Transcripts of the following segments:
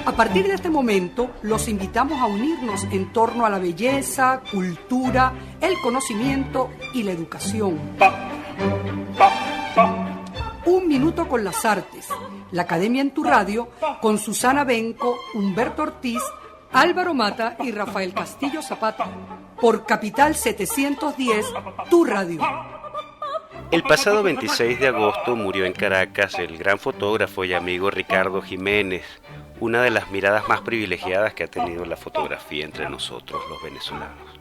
A partir de este momento, los invitamos a unirnos en torno a la belleza, cultura, el conocimiento y la educación. Un minuto con las artes. La Academia en tu Radio, con Susana Benco, Humberto Ortiz, Álvaro Mata y Rafael Castillo Zapata. Por Capital 710, tu radio. El pasado 26 de agosto murió en Caracas el gran fotógrafo y amigo Ricardo Jiménez, una de las miradas más privilegiadas que ha tenido la fotografía entre nosotros, los venezolanos.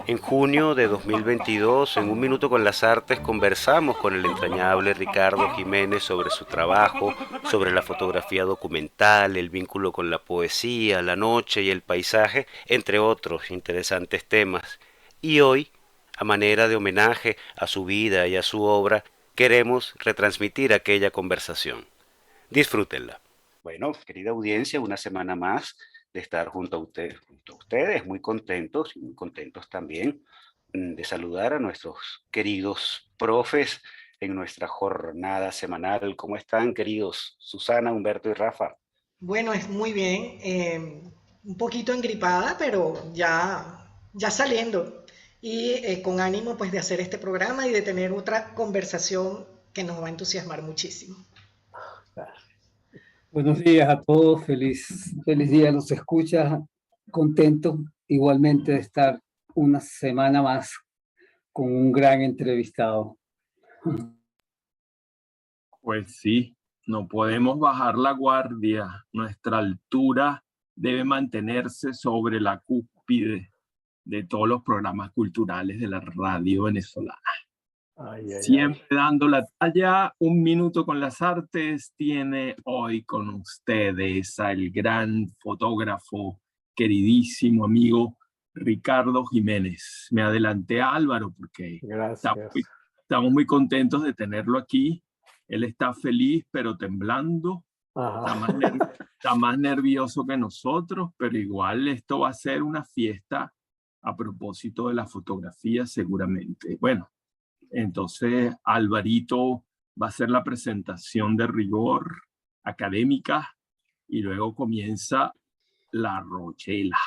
En junio de 2022, en Un Minuto con las Artes, conversamos con el entrañable Ricardo Jiménez sobre su trabajo, sobre la fotografía documental, el vínculo con la poesía, la noche y el paisaje, entre otros interesantes temas. Y hoy, a manera de homenaje a su vida y a su obra, queremos retransmitir aquella conversación. Disfrútenla. Bueno, querida audiencia, una semana más de estar junto a ustedes, muy contentos y muy contentos también de saludar a nuestros queridos profes en nuestra jornada semanal. ¿Cómo están, queridos Susana, Humberto y Rafa? Bueno, es muy bien, un poquito engripada, pero ya saliendo y con ánimo pues de hacer este programa y de tener otra conversación que nos va a entusiasmar muchísimo. Buenos días a todos, feliz día, los escuchas, contento igualmente de estar una semana más con un gran entrevistado. Pues sí, no podemos bajar la guardia, nuestra altura debe mantenerse sobre la cúspide de todos los programas culturales de la radio venezolana. Siempre dando la talla. Un Minuto con las Artes tiene hoy con ustedes al gran fotógrafo, queridísimo amigo Ricardo Jiménez. Me adelanté a Álvaro porque estamos muy contentos de tenerlo aquí. Él está feliz pero temblando. Está más nervioso que nosotros, pero igual esto va a ser una fiesta a propósito de la fotografía seguramente. Bueno, entonces Alvarito va a hacer la presentación de rigor académica y luego comienza la rochela.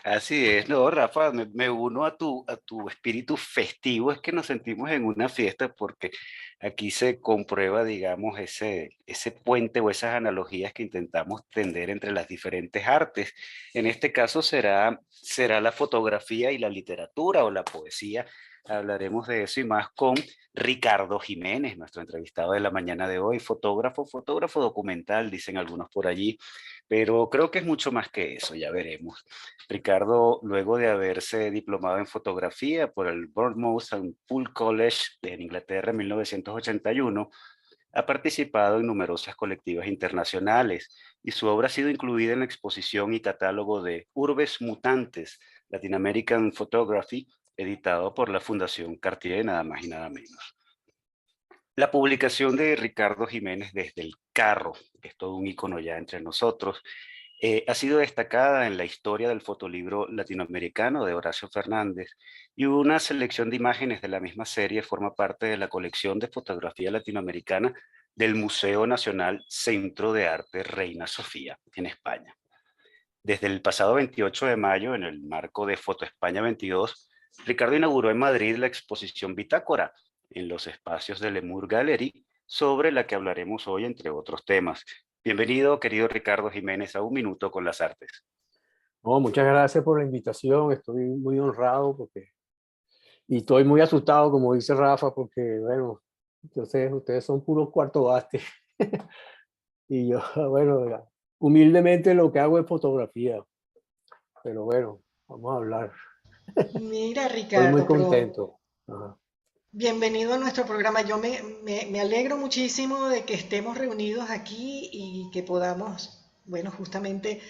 Así es, no, Rafa, me uno a tu espíritu festivo, es que nos sentimos en una fiesta porque aquí se comprueba, digamos, ese puente o esas analogías que intentamos tender entre las diferentes artes. En este caso será la fotografía y la literatura o la poesía. Hablaremos de eso y más con Ricardo Jiménez, nuestro entrevistado de la mañana de hoy, fotógrafo documental, dicen algunos por allí, pero creo que es mucho más que eso, ya veremos. Ricardo, luego de haberse diplomado en fotografía por el Bournemouth and Poole College en Inglaterra en 1981, ha participado en numerosas colectivas internacionales y su obra ha sido incluida en la exposición y catálogo de Urbes Mutantes, Latin American Photography, editado por la Fundación Cartier, nada más y nada menos. La publicación de Ricardo Jiménez desde el carro, que es todo un icono ya entre nosotros, ha sido destacada en la historia del fotolibro latinoamericano de Horacio Fernández, y una selección de imágenes de la misma serie forma parte de la colección de fotografía latinoamericana del Museo Nacional Centro de Arte Reina Sofía en España. Desde el pasado 28 de mayo, en el marco de Foto España 22, Ricardo inauguró en Madrid la exposición Bitácora en los espacios de Lemur Gallery, sobre la que hablaremos hoy, entre otros temas. Bienvenido, querido Ricardo Jiménez, a Un Minuto con las Artes. No, muchas gracias por la invitación, estoy muy honrado y estoy muy asustado, como dice Rafa, porque, bueno, entonces ustedes son puros cuarto bate. Y yo, bueno, humildemente lo que hago es fotografía, pero bueno, vamos a hablar. Mira, Ricardo, estoy muy contento. Bienvenido a nuestro programa. Yo me alegro muchísimo de que estemos reunidos aquí y que podamos, bueno, justamente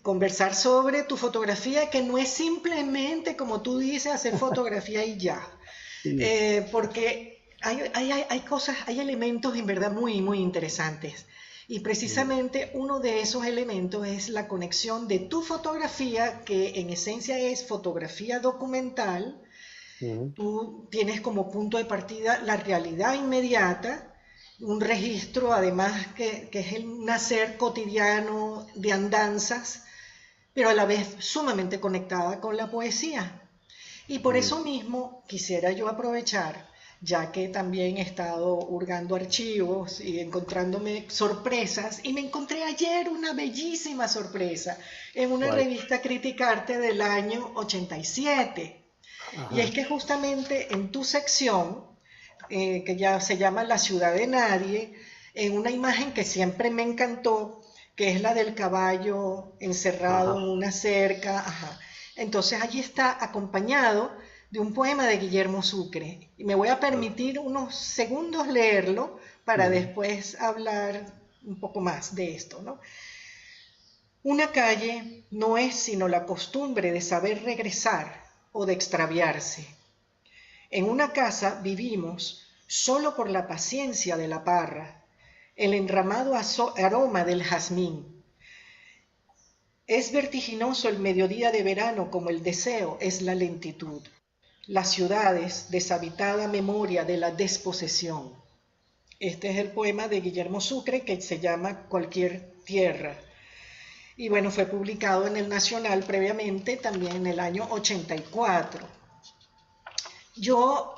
conversar sobre tu fotografía, que no es simplemente, como tú dices, hacer fotografía y ya. Sí. Porque hay cosas, hay elementos en verdad muy, muy interesantes. Y precisamente uno de esos elementos es la conexión de tu fotografía, que en esencia es fotografía documental. Tú tienes como punto de partida la realidad inmediata un registro además que es el nacer cotidiano de andanzas, pero a la vez sumamente conectada con la poesía. Y por eso mismo quisiera yo aprovechar, ya que también he estado hurgando archivos y encontrándome sorpresas, y me encontré ayer una bellísima sorpresa en una ¿Cuál? revista Criticarte del año 87. Y es Ajá. que justamente en tu sección, que ya se llama La ciudad de nadie, en una imagen que siempre me encantó, que es la del caballo encerrado Ajá. en una cerca. Ajá. Entonces allí está acompañado de un poema de Guillermo Sucre. Y me voy a Ah, permitir unos segundos leerlo para ujú. después hablar un poco más de esto, ¿no? Una calle no es sino la costumbre de saber regresar o de extraviarse. En una casa vivimos solo por la paciencia de la parra, el enramado aroma del jazmín. Es vertiginoso el mediodía de verano como el deseo es la lentitud. Las ciudades, deshabitada memoria de la desposesión. Este es el poema de Guillermo Sucre que se llama Cualquier tierra. Y bueno, fue publicado en el Nacional previamente, también en el año 84. Yo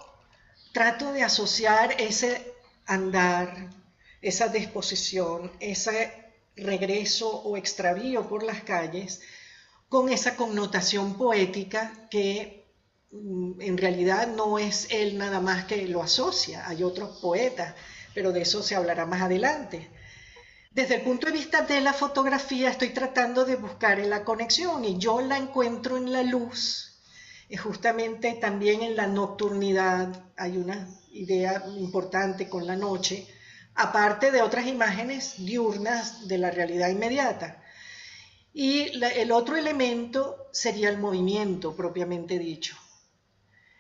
trato de asociar ese andar, esa disposición, ese regreso o extravío por las calles con esa connotación poética que en realidad no es él nada más que lo asocia, hay otros poetas, pero de eso se hablará más adelante. Desde el punto de vista de la fotografía estoy tratando de buscar la conexión y yo la encuentro en la luz, justamente también en la nocturnidad hay una idea importante con la noche, aparte de otras imágenes diurnas de la realidad inmediata. Y el otro elemento sería el movimiento propiamente dicho.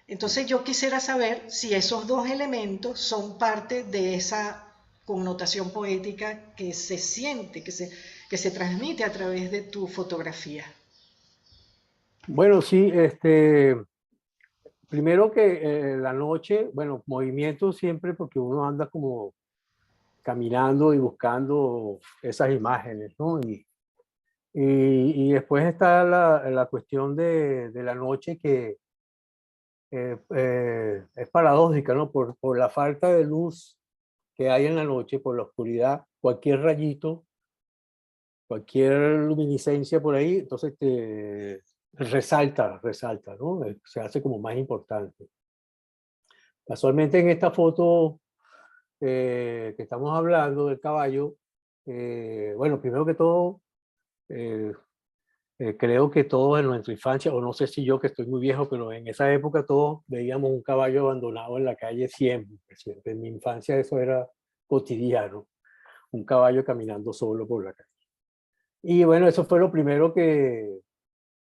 Entonces yo quisiera saber si esos dos elementos son parte de esa connotación poética que se siente, que se transmite a través de tu fotografía. Bueno, sí, primero que la noche, bueno, movimiento siempre porque uno anda como caminando y buscando esas imágenes, ¿no? Y después está la cuestión de la noche que es paradójica, ¿no? Por la falta de luz que hay en la noche, por la oscuridad, cualquier rayito, cualquier luminiscencia por ahí, entonces te resalta, ¿no? Se hace como más importante. Casualmente en esta foto que estamos hablando del caballo, bueno, primero que todo, eh, creo que todos en nuestra infancia, o no sé si yo que estoy muy viejo, pero en esa época todos veíamos un caballo abandonado en la calle siempre. Siempre. En mi infancia eso era cotidiano, un caballo caminando solo por la calle. Y bueno, eso fue lo primero que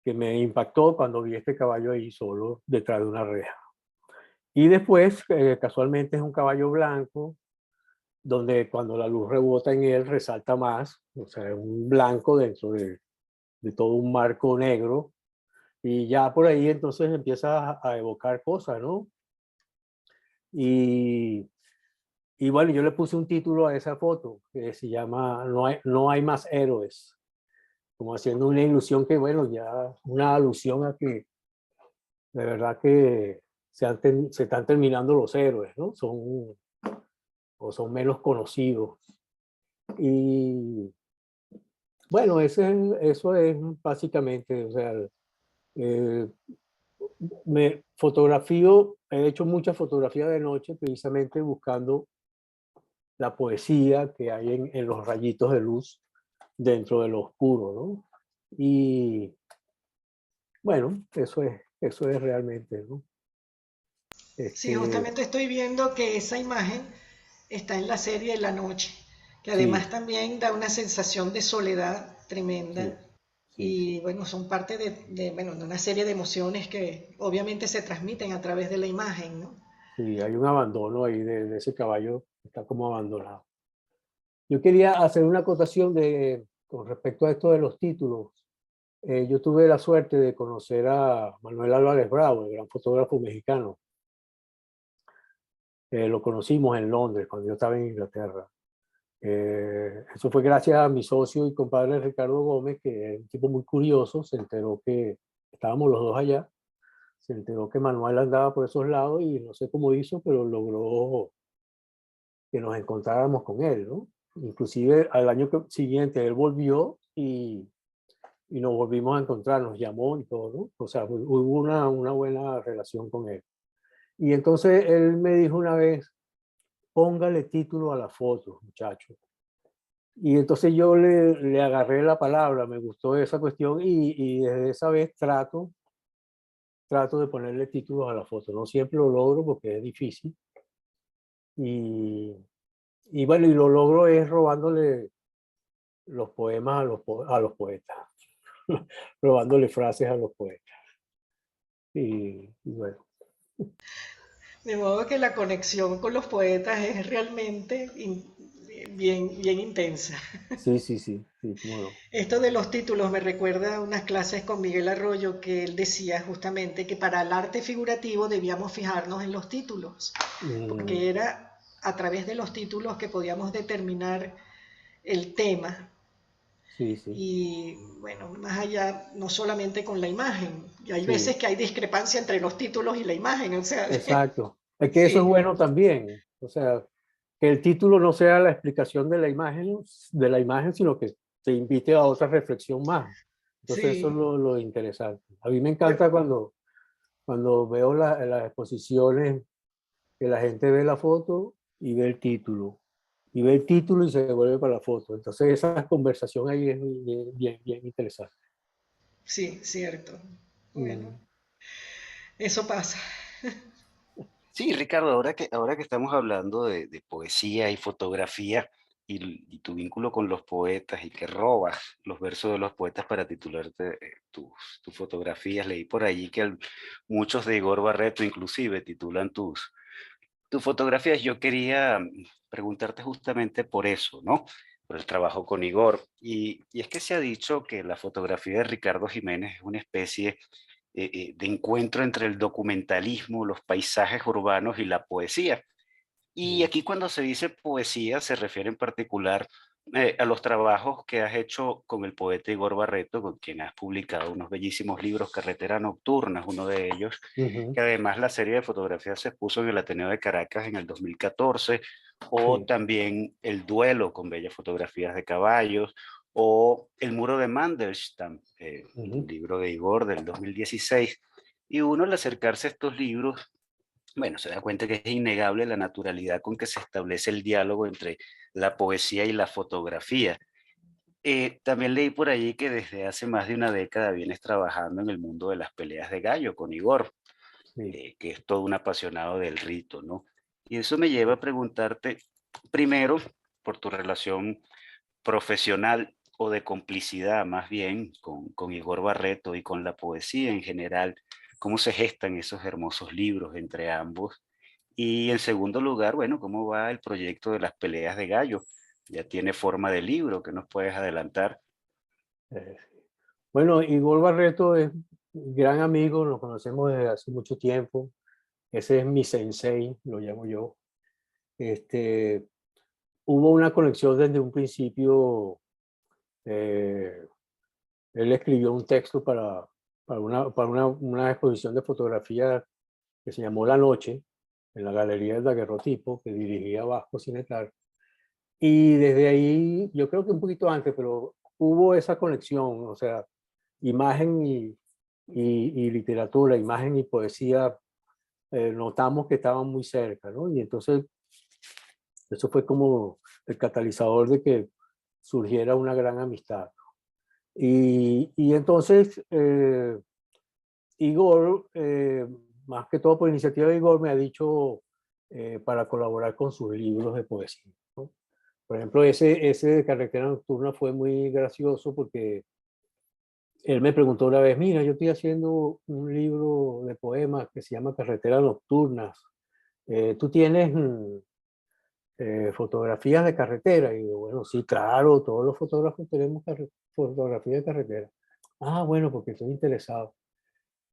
me impactó cuando vi este caballo ahí solo detrás de una reja. Y después, casualmente es un caballo blanco, donde cuando la luz rebota en él resalta más, o sea, es un blanco dentro de todo un marco negro, y ya por ahí entonces empieza a evocar cosas, ¿no? Y, y bueno, yo le puse un título a esa foto que se llama No hay más héroes, como haciendo una ilusión que, bueno, ya una alusión a que de verdad que se están terminando los héroes, ¿no? O son menos conocidos. Y bueno, eso es básicamente, o sea, eh, me fotografío, he hecho muchas fotografías de noche precisamente buscando la poesía que hay en los rayitos de luz dentro de lo oscuro, ¿no? Y bueno, eso es realmente, ¿no? Sí, Este, justamente estoy viendo que esa imagen está en la serie de la noche, que sí, además también da una sensación de soledad sí, tremenda. sí, sí. Y bueno, son parte bueno, de una serie de emociones que obviamente se transmiten a través de la imagen, ¿no? Sí, hay un abandono ahí de ese caballo, está como abandonado. Yo quería hacer una acotación con respecto a esto de los títulos. Yo tuve la suerte de conocer a Manuel Álvarez Bravo, el gran fotógrafo mexicano. Lo conocimos en Londres, cuando yo estaba en Inglaterra. Eso fue gracias a mi socio y compadre Ricardo Gómez, que es un tipo muy curioso. Se enteró que estábamos los dos allá, se enteró que Manuel andaba por esos lados y no sé cómo hizo, pero logró que nos encontráramos con él, ¿no? Inclusive al año siguiente él volvió y nos volvimos a encontrar, nos llamó y todo, ¿no? O sea, hubo una buena relación con él. Y entonces él me dijo una vez, póngale título a la foto, muchacho. Y entonces yo le agarré la palabra, me gustó esa cuestión y desde esa vez trato de ponerle títulos a la foto. No siempre lo logro porque es difícil. Y bueno, y lo logro es robándole los poemas a los poetas, robándole frases a los poetas. Y bueno. De modo que la conexión con los poetas es realmente bien intensa. Sí, sí, sí, sí, cómo no. Esto de los títulos me recuerda a unas clases con Miguel Arroyo que él decía justamente que para el arte figurativo debíamos fijarnos en los títulos, porque era a través de los títulos que podíamos determinar el tema. Sí, sí. Y bueno, más allá, no solamente con la imagen, y hay Sí. veces que hay discrepancia entre los títulos y la imagen, o sea, Exacto. Es que eso es sí, bueno también. O sea, que el título no sea la explicación de la imagen, sino que te invite a otra reflexión más. Entonces eso es sí. lo interesante. A mí me Yo, encanta cuando veo las exposiciones que la gente ve la foto y ve el título. Y ve el título y se vuelve para la foto. Entonces esa conversación ahí es bien interesante. sí, cierto. Bueno, Mm, eso pasa. Sí, Ricardo, ahora que estamos hablando de poesía y fotografía y tu vínculo con los poetas y que robas los versos de los poetas para titularte tus fotografías, leí por allí que muchos de Igor Barreto inclusive titulan tus fotografías. Yo quería preguntarte justamente por eso, ¿no? Por el trabajo con Igor. Y es que se ha dicho que la fotografía de Ricardo Jiménez es una especie de encuentro entre el documentalismo, los paisajes urbanos y la poesía. Y mm, aquí cuando se dice poesía se refiere en particular a los trabajos que has hecho con el poeta Igor Barreto, con quien has publicado unos bellísimos libros. Carretera Nocturna es uno de ellos, ujú, que además la serie de fotografías se expuso en el Ateneo de Caracas en el 2014, o sí, también El Duelo con bellas fotografías de caballos, o El Muro de Mandelstam, un ujú, libro de Igor del 2016. Y uno al acercarse a estos libros, bueno, se da cuenta que es innegable la naturalidad con que se establece el diálogo entre la poesía y la fotografía. También leí por allí que desde hace más de una década vienes trabajando en el mundo de las peleas de gallo con Igor, sí. que es todo un apasionado del rito, ¿no? Y eso me lleva a preguntarte, primero, por tu relación profesional o de complicidad más bien con Igor Barreto y con la poesía en general, cómo se gestan esos hermosos libros entre ambos. Y en segundo lugar, bueno, ¿cómo va el proyecto de las peleas de gallo? Ya tiene forma de libro, ¿que nos puedes adelantar? Eh, Bueno, Igor Barreto es un gran amigo, nos conocemos desde hace mucho tiempo. Ese es mi sensei, lo llamo yo. Este, Hubo una conexión desde un principio. eh, Él escribió un texto para una exposición de fotografía que se llamó La Noche, en la Galería del Daguerrotipo, que dirigía Vasco Cinetar. Y desde ahí, yo creo que un poquito antes, pero hubo esa conexión, o sea, imagen y literatura, imagen y poesía, notamos que estaban muy cerca, ¿no? Y entonces eso fue como el catalizador de que surgiera una gran amistad. Y entonces Igor, más que todo por iniciativa de Igor, me ha dicho para colaborar con sus libros de poesía, ¿no? Por ejemplo, ese de Carretera Nocturna fue muy gracioso porque él me preguntó una vez, mira, yo estoy haciendo un libro de poemas que se llama Carretera Nocturnas. ¿Tú tienes fotografías de carretera? Y yo, bueno, sí, claro, todos los fotógrafos tenemos fotografías de carretera. Ah, bueno, porque estoy interesado.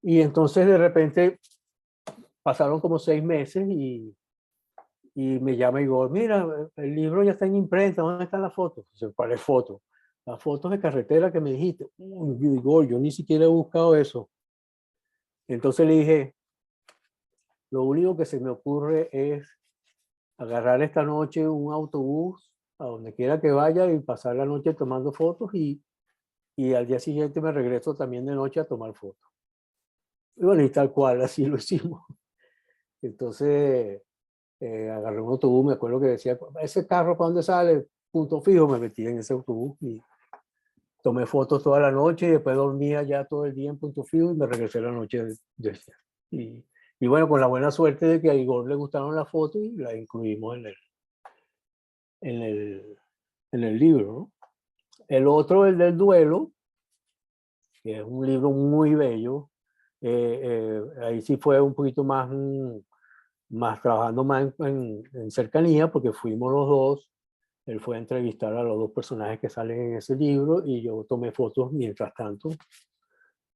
Y entonces de repente pasaron como 6 meses y me llama Igor, mira, el libro ya está en imprenta, ¿dónde están las fotos? Dice, ¿cuáles fotos? Las fotos de carretera que me dijiste. Uy, Igor, yo ni siquiera he buscado eso. Entonces le dije, lo único que se me ocurre es agarrar esta noche un autobús a donde quiera que vaya y pasar la noche tomando fotos y al día siguiente me regreso también de noche a tomar fotos. Y bueno, y tal cual, así lo hicimos. Entonces, agarré un autobús, me acuerdo que decía, ese carro para dónde sale, punto fijo, me metí en ese autobús y tomé fotos toda la noche y después dormía ya todo el día en punto fijo y me regresé la noche y, y bueno, con la buena suerte de que a Igor le gustaron las fotos y las incluimos en el, en el libro, ¿no? El otro, el del duelo, que es un libro muy bello, ahí sí fue un poquito más, más trabajando más en cercanía, porque fuimos los dos. Él fue a entrevistar a los dos personajes que salen en ese libro y yo tomé fotos mientras tanto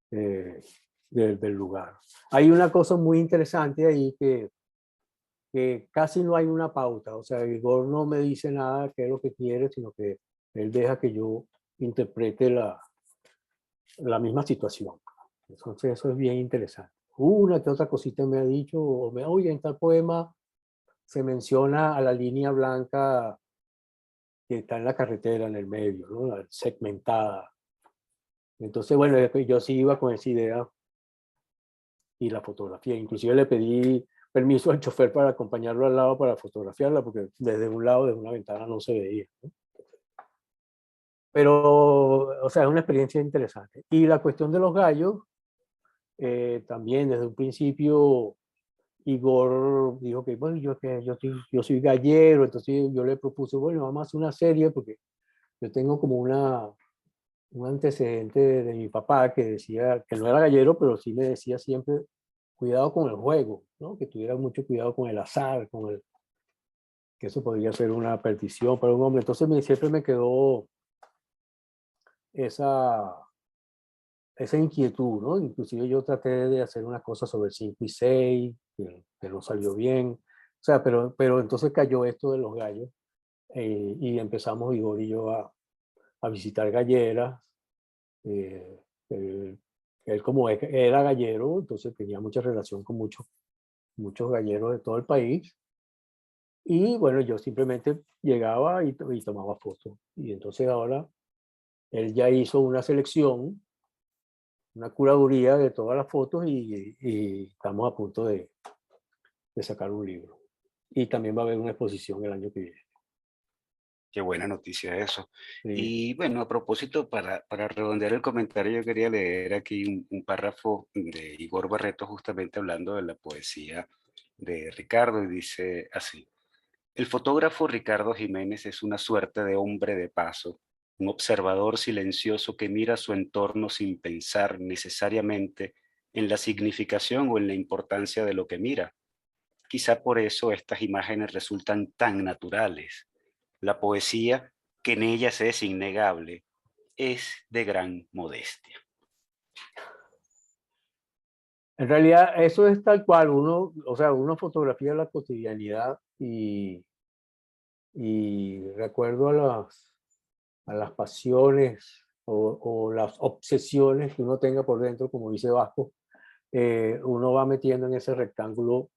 del lugar. Hay una cosa muy interesante ahí que casi no hay una pauta, o sea, Igor no me dice nada qué es lo que quiere, sino que él deja que yo interprete la misma situación. Entonces eso es bien interesante. Una que otra cosita me ha dicho, oye, en tal poema se menciona a la línea blanca que está en la carretera, en el medio, ¿no? La segmentada. Entonces, bueno, yo sí iba con esa idea y la fotografía. Inclusive le pedí permiso al chofer para acompañarlo al lado para fotografiarla, porque desde un lado, desde una ventana, no se veía, ¿no? Pero, o sea, es una experiencia interesante. Y la cuestión de los gallos, también desde un principio Igor dijo que, bueno, yo soy gallero, entonces yo le propuse, bueno, vamos a hacer una serie porque yo tengo como un antecedente de mi papá que decía, que no era gallero, pero sí me decía siempre, cuidado con el juego, ¿no? Que tuviera mucho cuidado con el azar, que eso podría ser una perdición para un hombre. Entonces siempre me quedó esa, esa inquietud, ¿no? Inclusive yo traté de hacer una cosa sobre el 5 y 6, que no salió bien. O sea, pero entonces cayó esto de los gallos y empezamos Igor y yo a visitar galleras. Eh, él, él como era gallero, entonces tenía mucha relación con muchos galleros de todo el país. Y bueno, yo simplemente llegaba y tomaba fotos. Y entonces ahora él ya hizo una selección, una curaduría de todas las fotos y estamos a punto de sacar un libro. Y también va a haber una exposición el año que viene. Qué buena noticia eso. Sí. Y bueno, a propósito, para redondear el comentario, yo quería leer aquí un párrafo de Igor Barreto justamente hablando de la poesía de Ricardo y dice así: el fotógrafo Ricardo Jiménez es una suerte de hombre de paso, un observador silencioso que mira su entorno sin pensar necesariamente en la significación o en la importancia de lo que mira. Quizá por eso estas imágenes resultan tan naturales. La poesía, que en ellas es innegable, es de gran modestia. En realidad, eso es tal cual. Uno, o sea, uno fotografía la cotidianidad y recuerdo a las pasiones o las obsesiones que uno tenga por dentro, como dice Vasco, uno va metiendo en ese rectángulo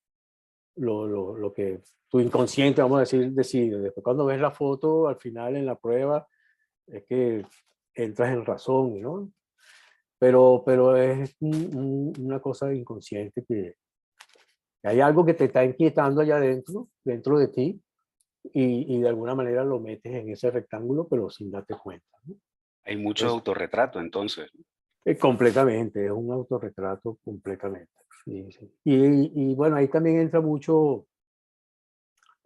lo que tu inconsciente, vamos a decir, decide. Después cuando ves la foto, al final en la prueba, es que entras en razón, ¿no? Pero es una cosa inconsciente que hay algo que te está inquietando allá adentro, dentro de ti, y de alguna manera lo metes en ese rectángulo, pero sin darte cuenta, ¿no? Hay mucho Entonces, autorretrato, entonces. completamente, es un autorretrato completamente. Sí, sí. Y bueno, ahí también entra mucho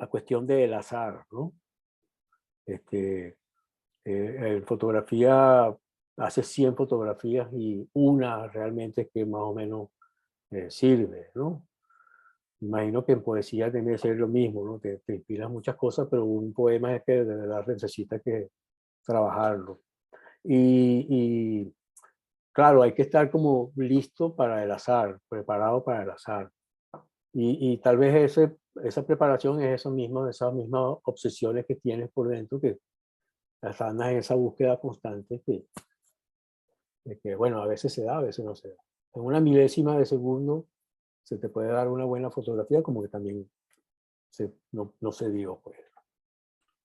la cuestión del azar, ¿no? Este, en fotografía, hace 100 fotografías y una realmente es que más o menos sirve, ¿no? Imagino que en poesía debe ser lo mismo, ¿no? Te inspiras muchas cosas, pero un poema es que de verdad necesita que trabajarlo. Y claro, hay que estar como listo para el azar, preparado para el azar. Y tal vez esa preparación es eso mismo, esas mismas obsesiones que tienes por dentro, que están en esa búsqueda constante de que, bueno, a veces se da, a veces no se da. En una milésima de segundo se te puede dar una buena fotografía, como que también no se dio, pues.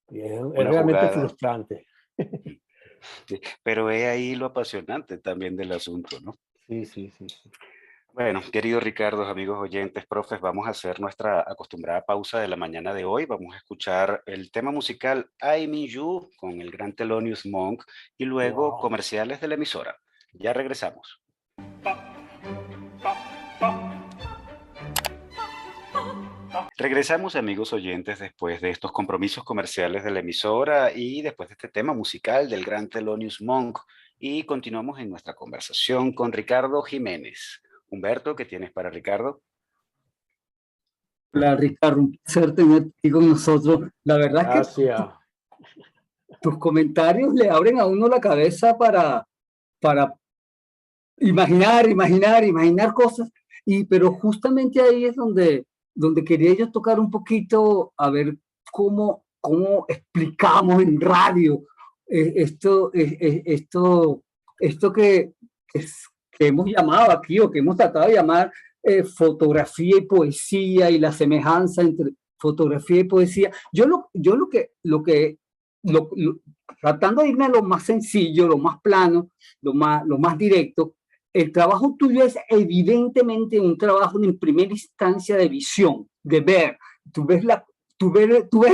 Y es realmente jugada. frustrante. Sí, pero es ahí lo apasionante también del asunto, ¿no? Sí, sí, sí, sí. Bueno, queridos Ricardo, amigos oyentes, profes, vamos a hacer nuestra acostumbrada pausa de la mañana de hoy. Vamos a escuchar el tema musical I Me You con el gran Thelonious Monk y luego Wow. comerciales de la emisora. Ya regresamos. Regresamos, amigos oyentes, después de estos compromisos comerciales de la emisora y después de este tema musical del gran Thelonious Monk. Y continuamos en nuestra conversación con Ricardo Jiménez. Humberto, ¿qué tienes para Ricardo? Hola Ricardo, un placer tenerte aquí con nosotros. La verdad es que Gracias. tus comentarios le abren a uno la cabeza para imaginar cosas, pero justamente ahí es donde quería yo tocar un poquito, a ver cómo explicamos en radio esto que hemos llamado aquí o que hemos tratado de llamar fotografía y poesía y la semejanza entre fotografía y poesía. Yo lo que tratando de irme a lo más sencillo, lo más plano, lo más directo, el trabajo tuyo es evidentemente un trabajo en primera instancia de visión, de ver. Tú ves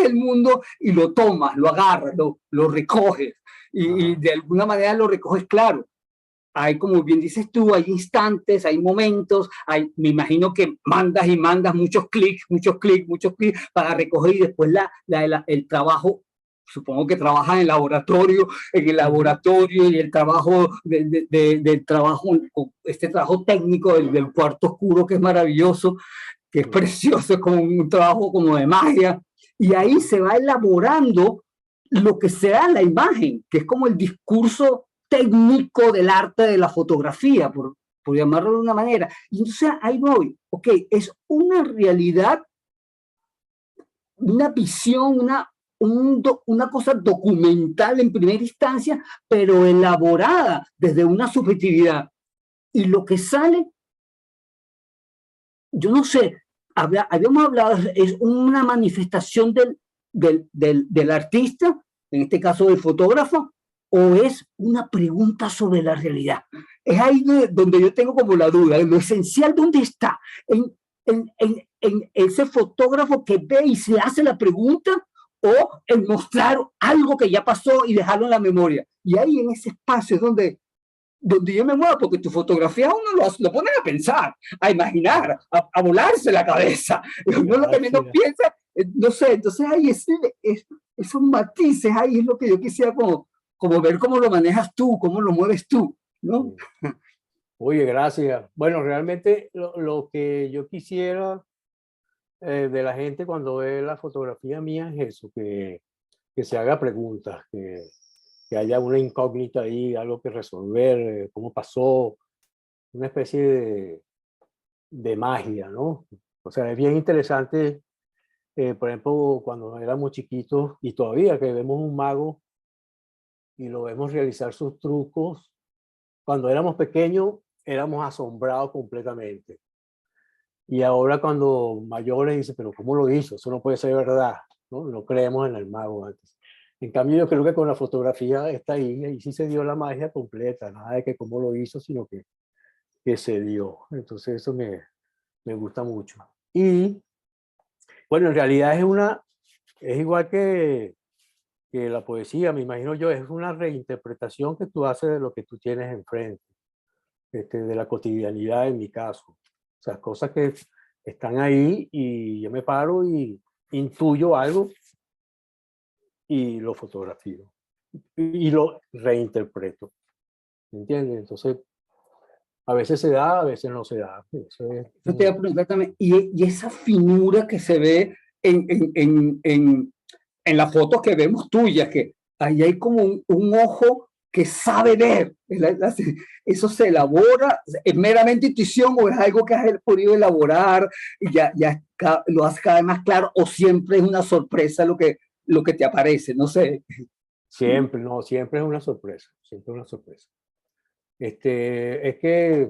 el mundo y lo tomas, lo agarras, lo recoges y de alguna manera lo recoges claro. Hay, como bien dices tú, hay instantes, hay momentos, me imagino que mandas y mandas muchos clics para recoger y después el trabajo. Supongo que trabajas en el laboratorio y el trabajo este trabajo técnico del cuarto oscuro, que es maravilloso, que es precioso, es como un trabajo como de magia, y ahí se va elaborando lo que sea la imagen, que es como el discurso técnico del arte de la fotografía, por llamarlo de una manera. Y entonces ahí voy, ok, es una realidad, una visión, una cosa documental en primera instancia, pero elaborada desde una subjetividad. Y lo que sale, yo no sé, habíamos hablado, es una manifestación del artista, en este caso del fotógrafo, o es una pregunta sobre la realidad. Es ahí donde yo tengo como la duda, lo esencial, ¿dónde está? En ese fotógrafo que ve y se hace la pregunta, o en mostrar algo que ya pasó y dejarlo en la memoria. Y ahí en ese espacio es donde yo me muevo, porque tu fotografía uno lo pone a pensar, a imaginar, a volarse la cabeza. Uno lo que menos piensa, no sé, entonces ahí esos matices, ahí es lo que yo quisiera como ver cómo lo manejas tú, cómo lo mueves tú, ¿no? Oye, gracias. Bueno, realmente lo que yo quisiera de la gente cuando ve la fotografía mía es eso, que se haga preguntas, que haya una incógnita ahí, algo que resolver, cómo pasó, una especie de magia, ¿no? O sea, es bien interesante, por ejemplo, cuando éramos chiquitos y todavía que vemos un mago y lo vemos realizar sus trucos, cuando éramos pequeños éramos asombrados completamente. Y ahora cuando mayores dicen, pero ¿cómo lo hizo? Eso no puede ser verdad, ¿no? No creemos en el mago antes. En cambio, yo creo que con la fotografía está ahí, y sí se dio la magia completa, nada de que cómo lo hizo, sino que se dio. Entonces eso me gusta mucho. Y bueno, en realidad es igual que la poesía, me imagino yo, es una reinterpretación que tú haces de lo que tú tienes enfrente, de la cotidianidad en mi caso. O sea, cosas que están ahí y yo me paro y intuyo algo y lo fotografío y lo reinterpreto. ¿Entiendes? Entonces, a veces se da, a veces no se da. Yo te voy a preguntar también, y esa finura que se ve en las fotos que vemos tuyas, que ahí hay como un ojo que sabe ver. ¿Eso se elabora? ¿Es meramente intuición o es algo que has podido elaborar y ya lo haces cada vez más claro, o siempre es una sorpresa lo que te aparece? No sé. Siempre, no, siempre es una sorpresa, siempre es una sorpresa. Es que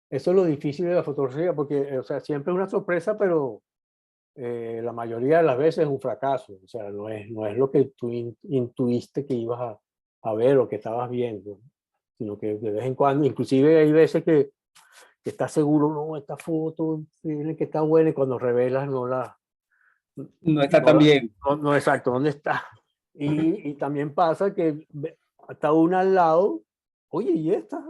eso es lo difícil de la fotografía, porque, o sea, siempre es una sorpresa, pero la mayoría de las veces es un fracaso. O sea, no es lo que tú intuiste que ibas a ver o que estabas viendo, sino que de vez en cuando, inclusive hay veces que estás seguro, no, esta foto tiene que está buena, y cuando revelas No está tan bien. no exacto, ¿dónde está? Y también pasa que está una al lado, oye, ¿y esta?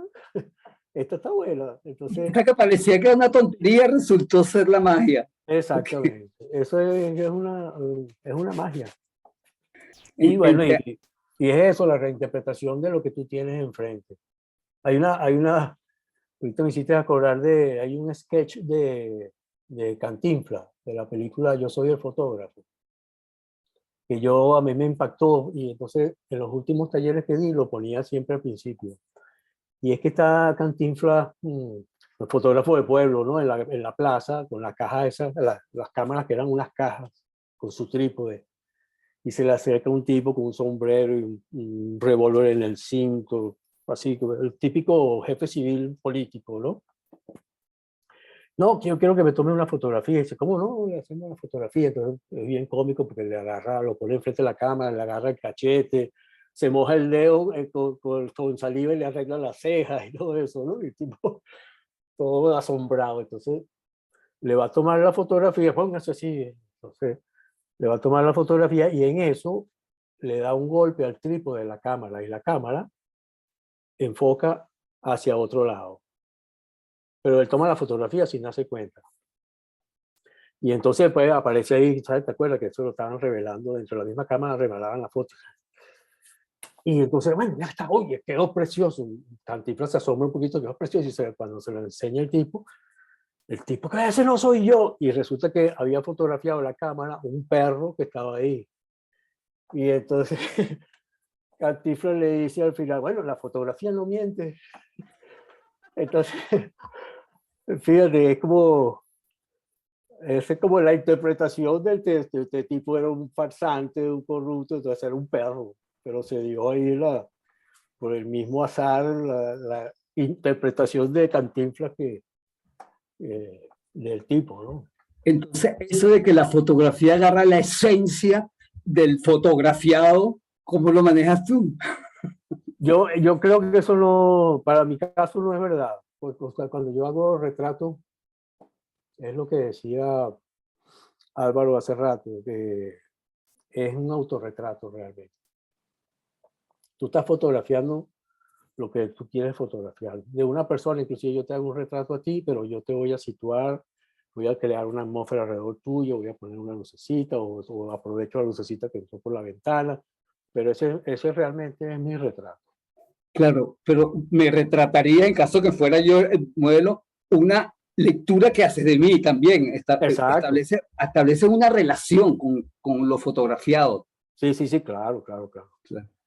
Esta está buena. Entonces, Esta que parecía que era una tontería resultó ser la magia. exactamente. Eso es una magia. Y El- bueno, el- y es eso, la reinterpretación de lo que tú tienes enfrente. Ahorita me hiciste acordar hay un sketch de Cantinflas, de la película Yo soy el fotógrafo, que a mí me impactó, y entonces en los últimos talleres que di lo ponía siempre al principio. Y es que está Cantinflas, el fotógrafo de pueblo, ¿no? En la plaza, con la caja esas, las cámaras que eran unas cajas, con su trípode. Y se le acerca un tipo con un sombrero y un revólver en el cinto, así, el típico jefe civil político, ¿no? No, yo quiero que me tome una fotografía. Y dice, ¿cómo no? Le hacemos una fotografía. Entonces es bien cómico porque le agarra, lo pone enfrente de la cámara, le agarra el cachete, se moja el dedo con saliva y le arregla las cejas y todo eso, ¿no? Y el tipo todo asombrado. Entonces le va a tomar la fotografía, póngase así. Entonces le va a tomar la fotografía y en eso le da un golpe al trípode de la cámara y la cámara enfoca hacia otro lado. Pero él toma la fotografía sin darse cuenta. Y entonces pues aparece ahí, ¿sabes? ¿Te acuerdas que eso lo estaban revelando dentro de la misma cámara, revelaban la foto? Y entonces, bueno, ya está, oye, quedó precioso. Cantinflas se asombra un poquito, quedó precioso. Y cuando se lo enseña el tipo, que ese no soy yo. Y resulta que había fotografiado la cámara un perro que estaba ahí. Y entonces Cantinflas le dice al final, bueno, la fotografía no miente. Entonces, fíjate, es como la interpretación del texto. Este tipo era un farsante, un corrupto, entonces era un perro. Pero se dio ahí por el mismo azar la interpretación de Cantinflas del tipo, ¿no? Entonces, eso de que la fotografía agarra la esencia del fotografiado, ¿cómo lo manejas tú? Yo creo que eso no, para mi caso no es verdad. Porque, o sea, cuando yo hago retratos, es lo que decía Álvaro hace rato, que es un autorretrato realmente. Tú estás fotografiando lo que tú quieres fotografiar. De una persona, inclusive yo te hago un retrato a ti, pero yo te voy a situar, voy a crear una atmósfera alrededor tuyo, voy a poner una lucecita o aprovecho la lucecita que entró por la ventana, pero ese realmente es mi retrato. Claro, pero me retrataría en caso que fuera yo el modelo, una lectura que haces de mí también. Exacto. Establece una relación con lo fotografiado. Sí, claro. Claro.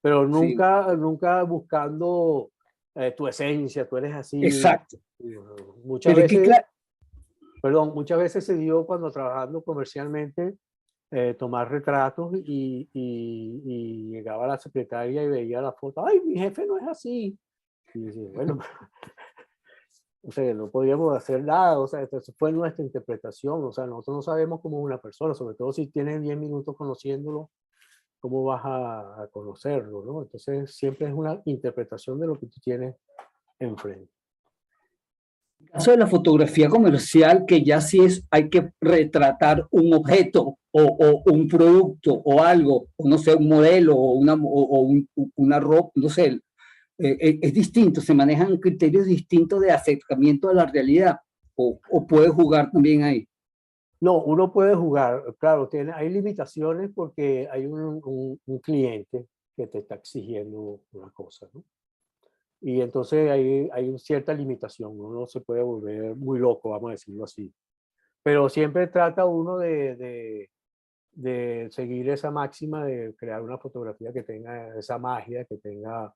Pero Sí, nunca buscando tu esencia, tú eres así. exacto. Muchas Pero es que, veces, claro, muchas veces se dio cuando trabajando comercialmente, tomar retratos y llegaba la secretaria y veía la foto. Ay, mi jefe no es así. Y decía, bueno, o sea, no podíamos hacer nada. O sea, eso fue nuestra interpretación. O sea, nosotros no sabemos cómo es una persona, sobre todo si tienes 10 minutos conociéndolo, cómo vas a conocerlo, ¿no? Entonces, siempre es una interpretación de lo que tú tienes enfrente. en el caso de la fotografía comercial, que ya sí hay que retratar un objeto o un producto o algo, o no sé, un modelo una ropa, no sé, es distinto, se manejan criterios distintos de acercamiento a la realidad, o puede jugar también ahí. No, uno puede jugar, claro, hay limitaciones porque hay un cliente que te está exigiendo una cosa, ¿no? Y entonces hay una cierta limitación, uno se puede volver muy loco, vamos a decirlo así. Pero siempre trata uno de seguir esa máxima de crear una fotografía que tenga esa magia, que tenga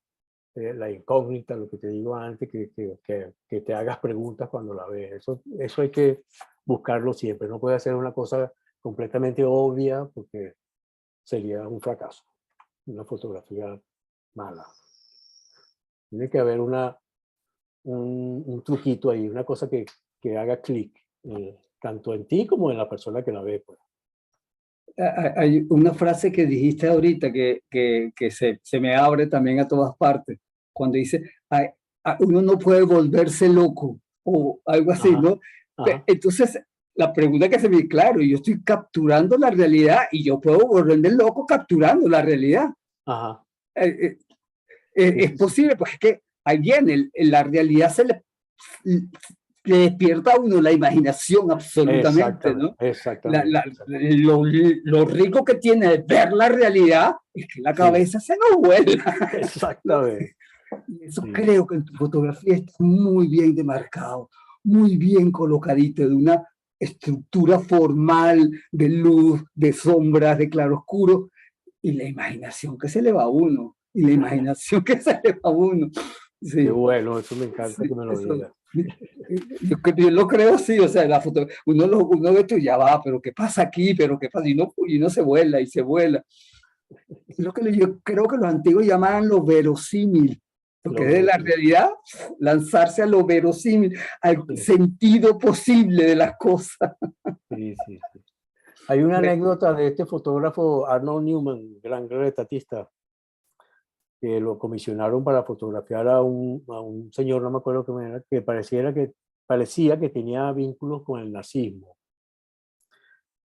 la incógnita, lo que te digo antes, que te hagas preguntas cuando la ves. Eso hay que buscarlo siempre. No puede ser una cosa completamente obvia porque sería un fracaso, una fotografía mala. Tiene que haber un truquito ahí, una cosa que haga clic, tanto en ti como en la persona que la ve. Pues. Hay una frase que dijiste ahorita que se me abre también a todas partes, cuando dice, uno no puede volverse loco o algo así, Ajá, ¿no? ajá. Entonces, la pregunta que se me, claro, yo estoy capturando la realidad y yo puedo volverme loco capturando la realidad. Ajá. Es posible, porque es que ahí viene, la realidad le despierta a uno la imaginación absolutamente, ¿no? Exactamente. Lo rico que tiene de ver la realidad es que la cabeza se nos vuela. Exactamente. Eso creo que en tu fotografía está muy bien demarcado, muy bien colocadito, de una estructura formal de luz, de sombras, de claroscuro, y la imaginación que se le va a uno, y la imaginación que se le va a uno. Sí. Qué bueno, eso me encanta que me lo digas. Yo lo creo así, o sea, la foto, uno ve esto y ya va, pero ¿qué pasa aquí? Pero ¿qué pasa? Y no se vuela y se vuela. Es lo que yo creo que los antiguos llamaban lo verosímil, porque es de la realidad lanzarse a lo verosímil, al sentido posible de las cosas. Sí. Hay una anécdota de este fotógrafo Arnold Newman, gran retratista, que lo comisionaron para fotografiar a un señor, no me acuerdo qué era, que parecía que tenía vínculos con el nazismo.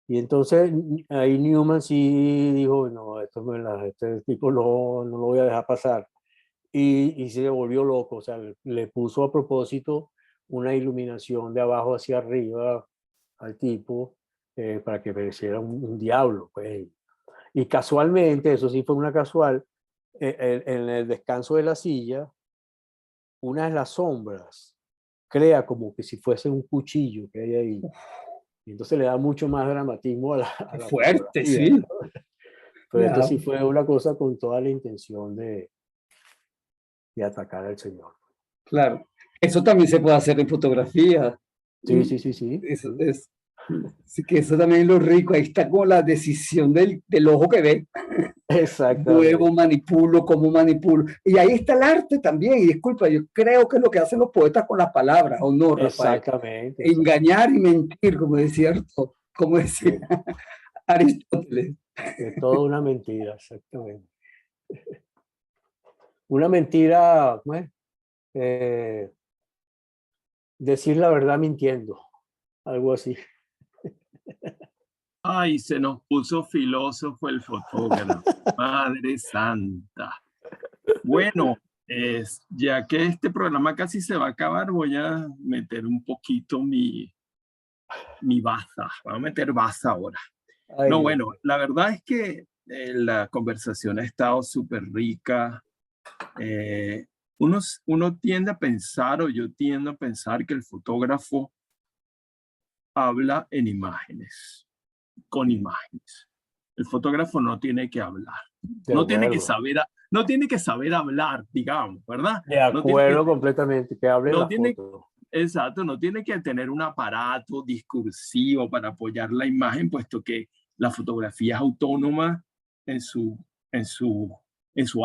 Y entonces ahí Newman sí dijo, no, este tipo no lo voy a dejar pasar. Y se volvió loco, o sea, le puso a propósito una iluminación de abajo hacia arriba al tipo para que pareciera un diablo. Pues. Y casualmente, eso sí fue una casual, en el descanso de la silla, una de las sombras crea como que si fuese un cuchillo que hay ahí. Y entonces le da mucho más dramatismo a la fuerte, sí. ¿no? Pero esto sí fue una cosa con toda la intención de atacar al Señor. Claro, eso también se puede hacer en fotografía. Sí. Así que eso también es lo rico, ahí está como la decisión del ojo que ve. Exactamente. Luego manipulo, cómo manipulo. Y ahí está el arte también, y disculpa, yo creo que es lo que hacen los poetas con las palabras, ¿o no, Rafael? Exactamente. Engañar y mentir, como decía Aristóteles. Es toda una mentira, exactamente. Una mentira, decir la verdad mintiendo, algo así. Ay, se nos puso filósofo el fotógrafo. Madre santa. Bueno, ya que este programa casi se va a acabar, voy a meter un poquito mi baza. Voy a meter baza ahora. Ay, no, bueno, la verdad es que la conversación ha estado súper rica. Uno tiende a pensar, o yo tiendo a pensar, que el fotógrafo habla en imágenes, con imágenes. El fotógrafo no tiene que hablar. No tiene que saber hablar, digamos, ¿verdad? De acuerdo completamente, que hable la tiene, foto. Exacto, no tiene que tener un aparato discursivo para apoyar la imagen, puesto que la fotografía es autónoma en su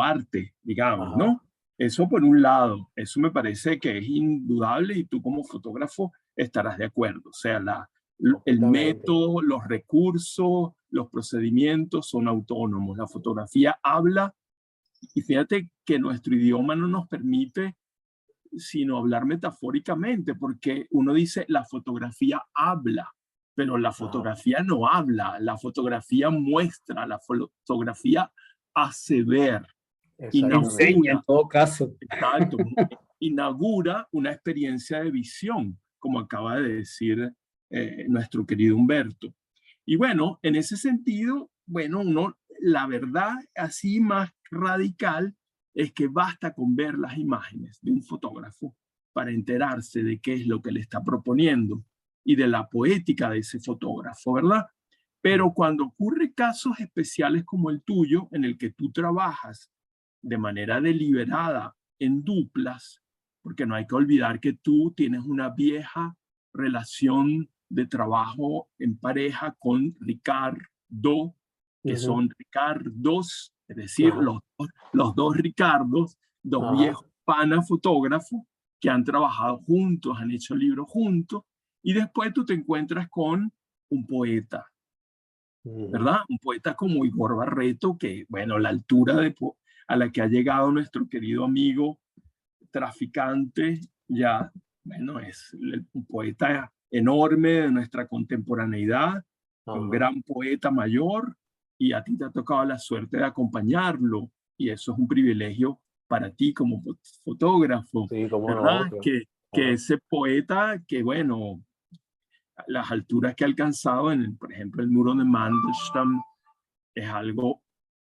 arte, digamos, ¿no? Eso por un lado, eso me parece que es indudable y tú como fotógrafo estarás de acuerdo. O sea, el método, los recursos, los procedimientos son autónomos. La fotografía habla y fíjate que nuestro idioma no nos permite sino hablar metafóricamente, porque uno dice la fotografía habla, pero la fotografía no habla, la fotografía muestra, la fotografía hace ver. Enseña en todo caso. Exacto. Inaugura una experiencia de visión, como acaba de decir nuestro querido Humberto. Y bueno, en ese sentido, bueno, la verdad así más radical es que basta con ver las imágenes de un fotógrafo para enterarse de qué es lo que le está proponiendo y de la poética de ese fotógrafo, ¿verdad? Pero cuando ocurre casos especiales como el tuyo, en el que tú trabajas de manera deliberada en duplas, porque no hay que olvidar que tú tienes una vieja relación de trabajo en pareja con Ricardo, que son Ricardos, es decir, los dos Ricardos, dos viejos panas fotógrafos que han trabajado juntos, han hecho libros juntos, y después tú te encuentras con un poeta, ¿verdad? Un poeta como Igor Barreto, que, bueno, la altura a la que ha llegado nuestro querido amigo traficante, ya, bueno, es un poeta enorme de nuestra contemporaneidad, un gran poeta mayor, y a ti te ha tocado la suerte de acompañarlo, y eso es un privilegio para ti como fotógrafo, sí, ¿verdad? No, que ese poeta, que bueno, las alturas que ha alcanzado, por ejemplo, el muro de Mandelstam, es algo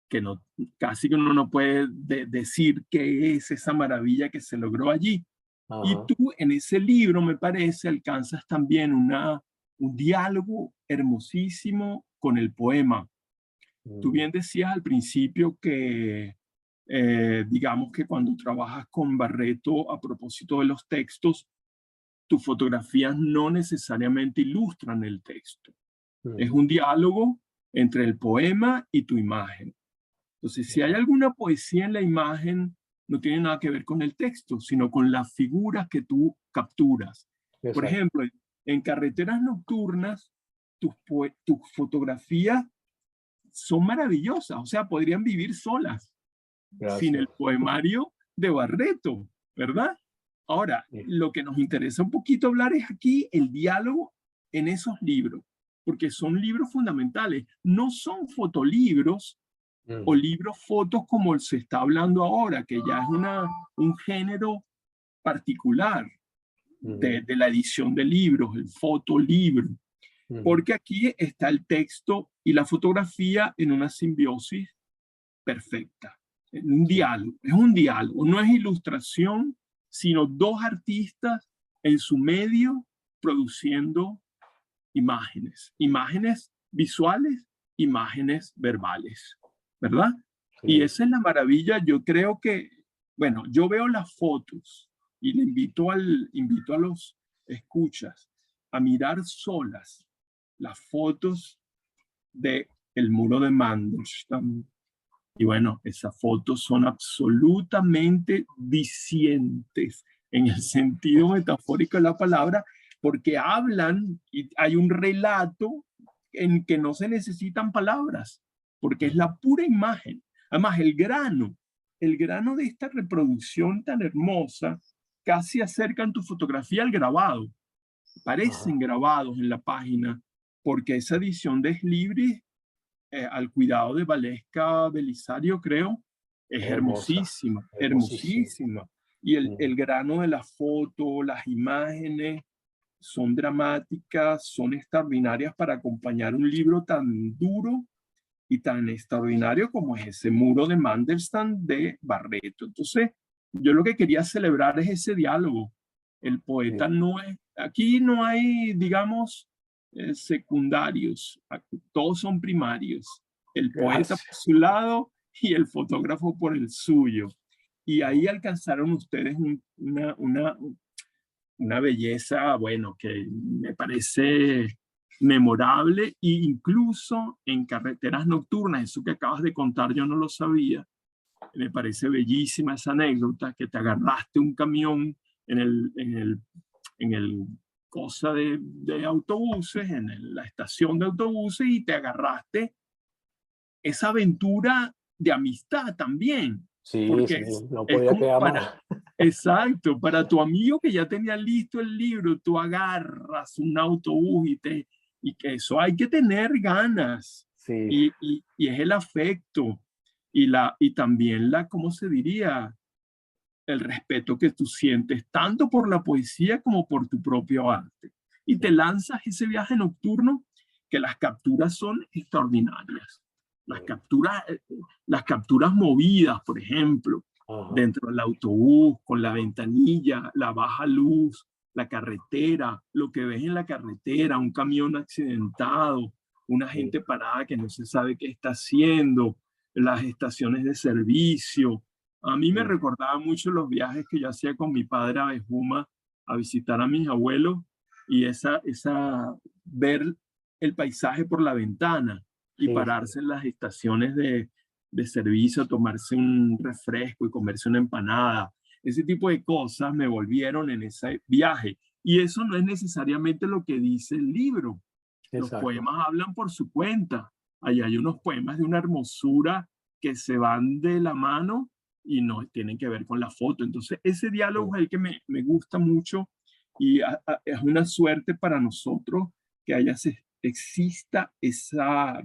que no, casi que uno no puede decir qué es esa maravilla que se logró allí. Y tú en ese libro, me parece, alcanzas también un diálogo hermosísimo con el poema. Tú bien decías al principio que, digamos que cuando trabajas con Barreto a propósito de los textos, tus fotografías no necesariamente ilustran el texto. Es un diálogo entre el poema y tu imagen. Entonces, si hay alguna poesía en la imagen, no tiene nada que ver con el texto, sino con las figuras que tú capturas. Exacto. Por ejemplo, en Carreteras Nocturnas, tus fotografías son maravillosas, o sea, podrían vivir solas. Gracias. Sin el poemario de Barreto, ¿verdad? Ahora, lo que nos interesa un poquito hablar es aquí el diálogo en esos libros, porque son libros fundamentales, no son fotolibros o libros fotos como se está hablando ahora, que ya es un género particular de la edición de libros, el fotolibro, porque aquí está el texto y la fotografía en una simbiosis perfecta, en un diálogo, es un diálogo, no es ilustración, sino dos artistas en su medio produciendo imágenes visuales, imágenes verbales, ¿verdad? Sí. Y esa es la maravilla. Yo creo que, bueno, yo veo las fotos y le invito a los escuchas a mirar solas las fotos de el muro de Mandelstam. Y bueno, esas fotos son absolutamente dicientes en el sentido metafórico de la palabra, porque hablan y hay un relato en que no se necesitan palabras, porque es la pura imagen. Además, el grano de esta reproducción tan hermosa casi acercan tu fotografía al grabado. Parecen grabados en la página, porque esa edición de Es Libre, al cuidado de Valesca Belisario, creo, es hermosísima. Y el grano de la foto, las imágenes, son dramáticas, son extraordinarias para acompañar un libro tan duro y tan extraordinario como es ese muro de Mandelstam de Barreto. Entonces, yo lo que quería celebrar es ese diálogo. El poeta aquí no hay, digamos, secundarios, todos son primarios. El poeta por su lado y el fotógrafo por el suyo. Y ahí alcanzaron ustedes una belleza, bueno, que me parece memorable, e incluso en Carreteras Nocturnas, eso que acabas de contar yo no lo sabía, me parece bellísima esa anécdota, que te agarraste un camión en el cosa de autobuses, la estación de autobuses, y te agarraste esa aventura de amistad también. Sí, porque sí, no podía quedar más. Exacto, para tu amigo que ya tenía listo el libro, tú agarras un autobús y que eso hay que tener ganas. Sí. Y es el afecto y también ¿cómo se diría? El respeto que tú sientes tanto por la poesía como por tu propio arte. Y te lanzas ese viaje nocturno que las capturas son extraordinarias. Las capturas movidas, por ejemplo, dentro del autobús, con la ventanilla, la baja luz, la carretera, lo que ves en la carretera, un camión accidentado, una gente parada que no se sabe qué está haciendo, las estaciones de servicio. A mí me recordaba mucho los viajes que yo hacía con mi padre a Bejuma a visitar a mis abuelos y ver el paisaje por la ventana y pararse en las estaciones de servicio, tomarse un refresco y comerse una empanada. Ese tipo de cosas me volvieron en ese viaje. Y eso no es necesariamente lo que dice el libro. Los poemas hablan por su cuenta. Allá hay unos poemas de una hermosura que se van de la mano y no tienen que ver con la foto. Entonces, ese diálogo es el que me gusta mucho y es una suerte para nosotros que exista esa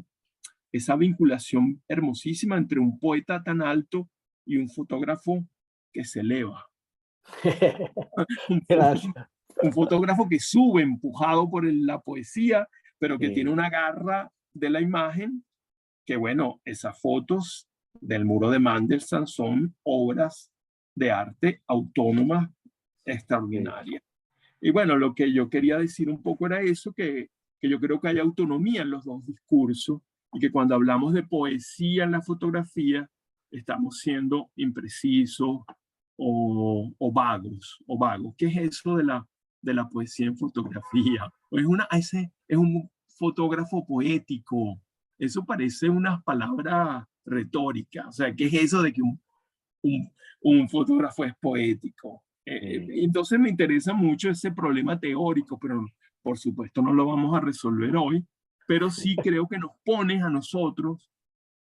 vinculación hermosísima entre un poeta tan alto y un fotógrafo que se eleva. Un fotógrafo que sube empujado por la poesía, pero que tiene una garra de la imagen que, bueno, esas fotos del muro de Mendelssohn son obras de arte autónomas extraordinarias. Y bueno, lo que yo quería decir un poco era eso, que yo creo que hay autonomía en los dos discursos y que cuando hablamos de poesía en la fotografía estamos siendo imprecisos o vagos. ¿Qué es eso de la poesía en fotografía? Es un fotógrafo poético. Eso parece unas palabras retóricas. O sea, ¿qué es eso de que un fotógrafo es poético? Entonces me interesa mucho ese problema teórico, pero por supuesto no lo vamos a resolver hoy, pero sí creo que nos pones a nosotros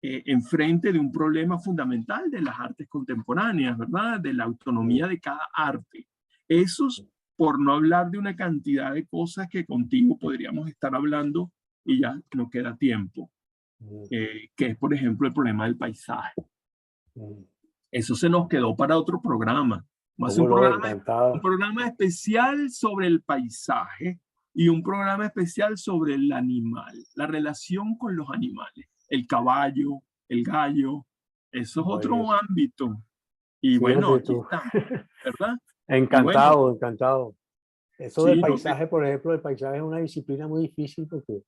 enfrente de un problema fundamental de las artes contemporáneas, ¿verdad? De la autonomía de cada arte. Eso es por no hablar de una cantidad de cosas que contigo podríamos estar hablando y ya no queda tiempo, que es, por ejemplo, el problema del paisaje. Eso se nos quedó para otro programa. Vamos a hacer un programa especial sobre el paisaje y un programa especial sobre el animal, la relación con los animales, el caballo, el gallo, eso es otro ámbito. Y bueno, aquí estamos, ¿verdad? Encantado. Eso del paisaje, por ejemplo, el paisaje es una disciplina muy difícil porque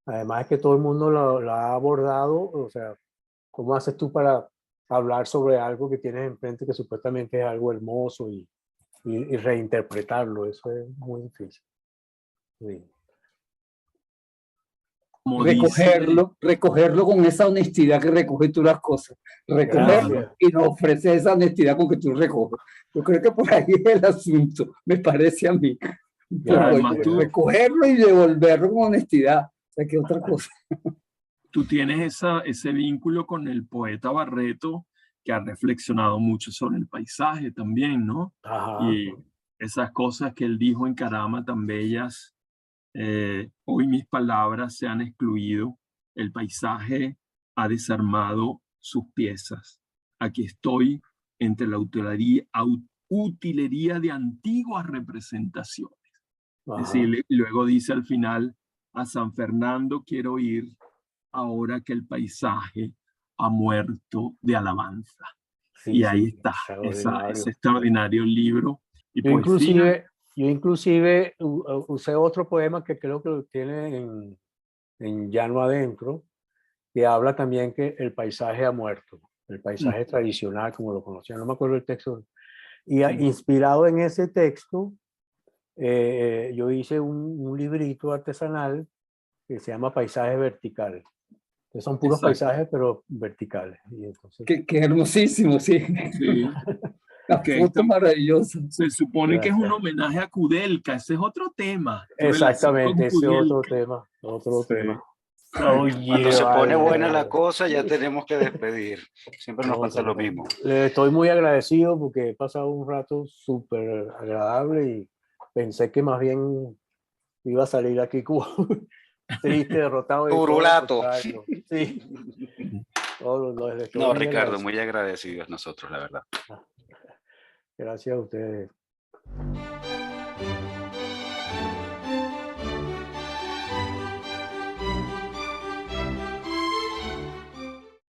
además es que todo el mundo lo ha abordado. O sea, ¿cómo haces tú para hablar sobre algo que tienes enfrente que supuestamente es algo hermoso y reinterpretarlo? Eso es muy difícil. Sí. Recogerlo con esa honestidad que recoges tú las cosas. Recogerlo y nos ofreces esa honestidad con que tú recoges. Yo creo que por ahí es el asunto, me parece a mí. Recogerlo y devolverlo con honestidad. O sea, que otra cosa. Tú tienes ese vínculo con el poeta Barreto, que ha reflexionado mucho sobre el paisaje también, ¿no? Y esas cosas que él dijo en Carama tan bellas. Hoy mis palabras se han excluido, el paisaje ha desarmado sus piezas. Aquí estoy entre la utilería de antiguas representaciones. Es decir, luego dice al final, a San Fernando quiero ir ahora que el paisaje ha muerto de alabanza. Y ahí está, ese extraordinario libro. Y yo inclusive usé otro poema que creo que lo tiene en Llano Adentro, que habla también que el paisaje ha muerto, el paisaje tradicional como lo conocía, no me acuerdo el texto. Y inspirado en ese texto, yo hice un librito artesanal que se llama Paisaje Vertical. Entonces son puros paisajes, pero verticales. Y entonces... Qué hermosísimo, sí. La foto maravillosa. Se supone que es un homenaje a Kudelka, ese es otro tema. Exactamente, ese es otro tema. Cuando se pone buena la cosa, ya tenemos que despedir. Siempre nos pasa lo mismo. Le estoy muy agradecido porque he pasado un rato súper agradable y pensé que más bien iba a salir aquí como triste, derrotado. Turulato. Sí. No, Ricardo, muy agradecidos nosotros, la verdad. Gracias a ustedes.